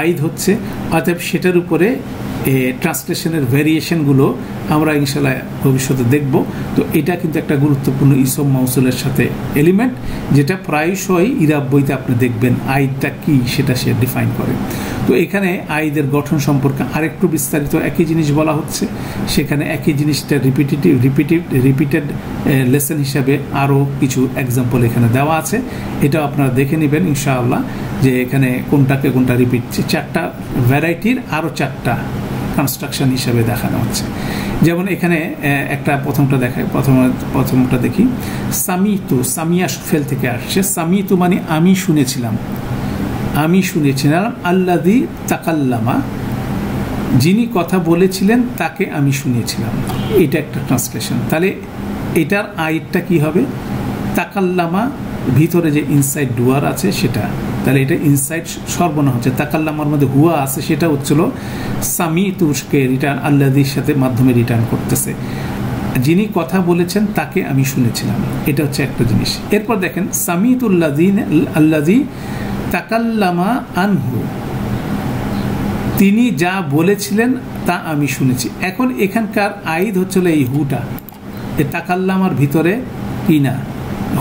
আইদ হচ্ছে, অতএব সেটার উপরে ট্রান্সলেশনের ভ্যারিয়েশনগুলো আমরা ইনশাল্লাহ ভবিষ্যতে দেখব। তো এটা কিন্তু একটা গুরুত্বপূর্ণ ইসম মাউসুলের সাথে এলিমেন্ট, যেটা প্রায়শই ইরাব বইতে আপনি দেখবেন আইদটা কি সেটা সে ডিফাইন করে। তো এখানে আইদের গঠন সম্পর্কে আরেকটু বিস্তারিত একই জিনিস বলা হচ্ছে, সেখানে একই জিনিসটা রিপিটেড লেসন হিসাবে আরও কিছু এক্সাম্পল এখানে দেওয়া আছে, এটাও আপনারা দেখে নেবেন ইনশাআল্লাহ যে এখানে কোনটাকে কোনটা রিপিট, চারটা ভ্যারাইটির আরও চারটা কনস্ট্রাকশন হিসাবে দেখানো হচ্ছে। যেমন এখানে একটা প্রথমটা দেখি, সামিতু, সামিয়া ফেল থেকে আসছে, সামিতু মানে আমি শুনেছিলাম, আল্লাযী তাকাল্লামা, যিনি কথা বলেছিলেন তাকে আমি শুনেছিলাম, এটা একটা ট্রান্সলেশন। তাহলে এটার আইটটা কি হবে, তাকাল্লামা ভিতরে যে ইনসাইড ডুয়ার আছে সেটা, তাহলে এটা ইনসাইড সর্বনাম হচ্ছে, তাকাল্লামার মধ্যে হুয়া আছে সেটা হচ্ছিল সামিতুকে রিটার্ন আল্লাযীর সাথে মাধ্যমে রিটার্ন করতেছে, যিনি কথা বলেছেন তাকে আমি শুনেছিলাম, এটা হচ্ছে একটা জিনিস। এরপর দেখেন আল্লাযী তাকাল্লামা আনহু, তিনি যা বলেছিলেন তা আমি শুনেছি। এখন এখানকার আইদ হচ্ছিল এই হুটা, এ তাকাল্লামার ভিতরে কি না,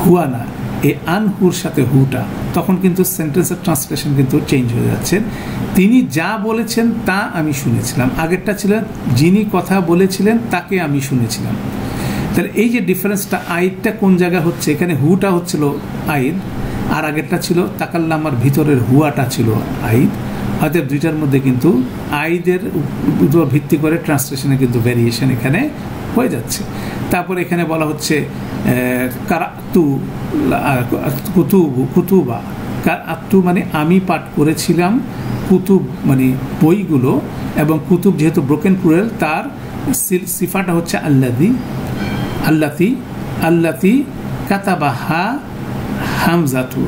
হুয়া না, এ আনহুর সাথে হুটা, তখন কিন্তু সেন্টেন্সের ট্রান্সলেশন কিন্তু চেঞ্জ হয়ে যাচ্ছে। তিনি যা বলেছেন তা আমি শুনেছিলাম, আগেরটা ছিল যিনি কথা বলেছিলেন তাকে আমি শুনেছিলাম। তাহলে এই যে ডিফারেন্সটা, আইদটা কোন জায়গা হচ্ছে, এখানে হুটা হচ্ছিল আইদ, আর আগেরটা ছিল তাকাল্লামার ভিতরের হুয়াটা ছিল আইদ। হয়তো দুইটার মধ্যে কিন্তু আইদের উপর ভিত্তি করে ট্রান্সলেশনে কিন্তু ভ্যারিয়েশন এখানে হয়ে যাচ্ছে। তারপর এখানে বলা হচ্ছে কারাতু কুতুবা, কারাতু মানে আমি পাঠ করেছিলাম, কুতুব মানে বইগুলো, এবং কুতুব যেহেতু ব্রোকেন প্লুরাল তার সিফাটা হচ্ছে আল্লাতি কাতাবাহা হামজাতু,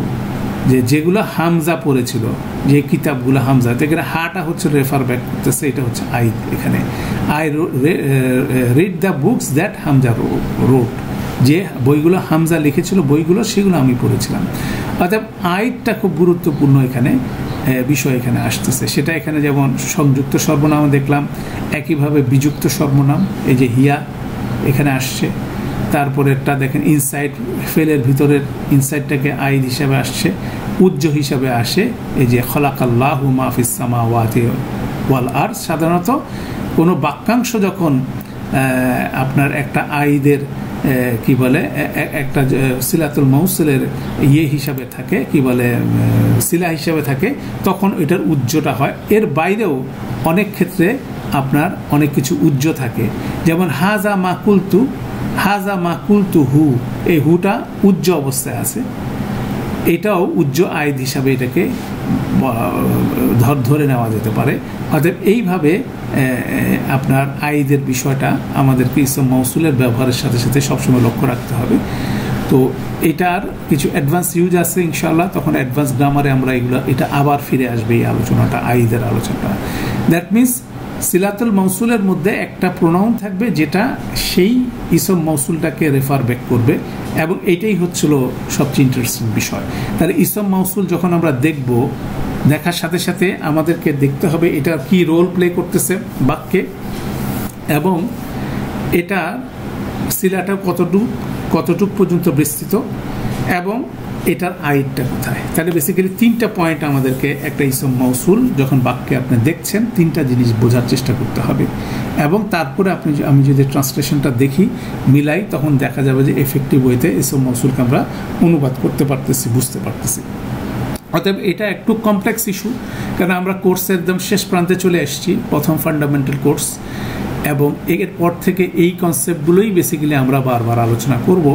যেগুলো হামজা পড়েছিল, যে কিতাবগুলো হামজা, এখানে হাটা হচ্ছে রেফার ব্যাক করতেছে, এটা হচ্ছে আইদ। এখানে I read the books that Hamza wrote, যে বইগুলো হামজা লিখেছিল বইগুলো সেগুলো আমি পড়েছিলাম। অর্থাৎ আইদটা খুব গুরুত্বপূর্ণ এখানে বিষয় এখানে আসতেছে, সেটা এখানে যেমন সংযুক্ত সর্বনাম দেখলাম, একইভাবে বিযুক্ত সর্বনাম, এই যে হিয়া এখানে আসছে। তারপরেরটা দেখেন ইনসাইড, ফেলের ভিতরের ইনসাইডটাকে আইদ হিসাবে আসছে, উজ্জ হিসাবে আসে এই যে খলাকাল্লাহু মা ফিস সামাওয়াতি ওয়াল আরদ। সাধারণত কোনো বাক্যাংশ যখন আপনার একটা আইদের কি বলে একটা সিলাতুল মাউসুলের হিসাবে থাকে, কি বলে সিলা হিসাবে থাকে, তখন এটার উজ্জটা হয়। এর বাইরেও অনেক ক্ষেত্রে আপনার অনেক কিছু উজ্জ থাকে, যেমন হাজা মা কুলতু হু, এই হুটা উজ্জ অবস্থায় আছে, এটাও উজ্জ আইদ হিসাবে এটাকে ধরে নেওয়া যেতে পারে। অর্থাৎ এইভাবে আপনার আইদের বিষয়টা আমাদেরকে ইসম মাউসুলের ব্যবহারের সাথে সাথে সবসময় লক্ষ্য রাখতে হবে। তো এটার কিছু অ্যাডভান্স ইউজ আছে ইনশাআল্লাহ, তখন অ্যাডভান্স গ্রামারে আমরা এটা আবার ফিরে আসবে এই আলোচনাটা, আইদের আলোচনাটা। দ্যাট মিনস সিলাতুল মৌসুলের মধ্যে একটা প্রোনাউন থাকবে যেটা সেই ইসম মৌসুলটাকে রেফার ব্যাক করবে, এবং এইটাই হচ্ছিল সবচেয়ে ইন্টারেস্টিং বিষয়। তাহলে ইসম মৌসুল যখন আমরা দেখার সাথে সাথে আমাদেরকে দেখতে হবে এটা কি রোল প্লে করতেছে বাক্যে, এবং এটা সিলাটা কতটুক পর্যন্ত বিস্তৃত, এবং এটার আইডটা কোথায়। তাহলে বেসিক্যালি তিনটা পয়েন্ট আমাদেরকে একটা ইসম মৌসুল যখন বাক্যে আপনি দেখছেন, তিনটা জিনিস বোঝার চেষ্টা করতে হবে, এবং তারপরে আমি যদি ট্রান্সলেশনটা দেখি মিলাই, তখন দেখা যাবে যে এফেক্টিভ ওয়েতে ইসম মৌসুলকে আমরা অনুবাদ করতে পারতেছি, বুঝতে পারতেছি। অতএব এটা একটু কমপ্লেক্স ইস্যু, কারণ আমরা কোর্সের একদম শেষ প্রান্তে চলে এসেছি, প্রথম ফান্ডামেন্টাল কোর্স, এবং এর পর থেকে এই কনসেপ্টগুলোই বেসিক্যালি আমরা বারবার আলোচনা করব।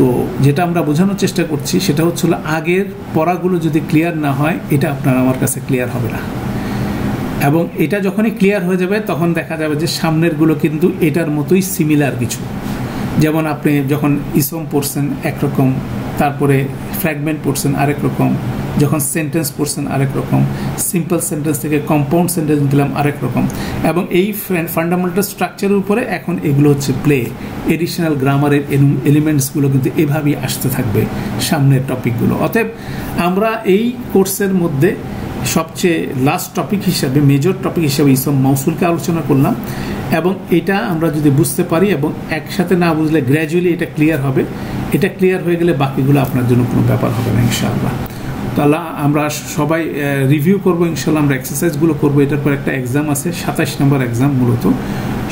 তো যেটা আমরা বোঝানোর চেষ্টা করছি সেটা হচ্ছিল আগের পড়াগুলো যদি ক্লিয়ার না হয়, এটা আপনার আমার কাছে ক্লিয়ার হবে না। এবং এটা যখনই ক্লিয়ার হয়ে যাবে তখন দেখা যাবে যে সামনেরগুলো কিন্তু এটার মতোই সিমিলার কিছু। যেমন আপনি যখন ইসম পড়ছেন একরকম, তারপরে ফ্র্যাগমেন্ট পড়ছেন আরেক রকম, যখন সেন্টেন্স পড়ছেন আরেক রকম, সিম্পল সেন্টেন্স থেকে কম্পাউন্ড সেন্টেন্স দিলাম আরেক রকম। এবং এই ফান্ডামেন্টাল স্ট্রাকচারের উপরে এখন এগুলো হচ্ছে প্লে, এডিশনাল গ্রামারের এলিমেন্টসগুলো কিন্তু এভাবেই আসতে থাকবে সামনের টপিকগুলো। অতএব আমরা এই কোর্সের মধ্যে সবচেয়ে লাস্ট টপিক হিসাবে, মেজর টপিক হিসাবে ইসম মৌসুলকে আলোচনা করলাম। এবং এটা আমরা যদি বুঝতে পারি এবং একসাথে না বুঝলে গ্র্যাজুয়ালি এটা ক্লিয়ার হবে, এটা ক্লিয়ার হয়ে গেলে বাকিগুলো আপনার জন্য কোনো ব্যাপার হবে না ইনশাআল্লাহ। তাহলে আমরা সবাই রিভিউ করবো ইনশাআল্লাহ, আমরা এক্সারসাইজগুলো করবো। এটার পর একটা এক্সাম আছে 27 নম্বর এক্সাম মূলত,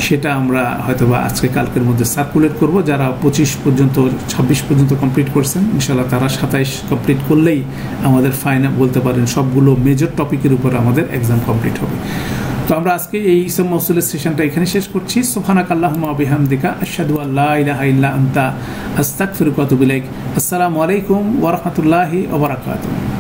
সেটা আমরা হয়তোবা আজকে কালকের মধ্যে সার্কুলেট করব। যারা 25 পর্যন্ত 26 পর্যন্ত কমপ্লিট করছেন ইনশাআল্লাহ তারা 27 কমপ্লিট করলেই আমাদের ফাইনাল বলতে পারেন সবগুলো মেজর টপিকের উপর আমাদের এক্সাম কমপ্লিট হবে। তো আমরা আজকে এই ইসম মৌসুলের সেশনটা এখানে শেষ করছি। সুবহানাকাল্লাহুম্মা ওয়া বিহামদিকা আশহাদু আল্লা ইলাহা ইল্লা আনতা আস্তাগফিরুকা ওয়া আতুবু ইলাইক। আসসালামু আলাইকুম ওয়া রাহমাতুল্লাহি ওয়া বারাকাতুহু।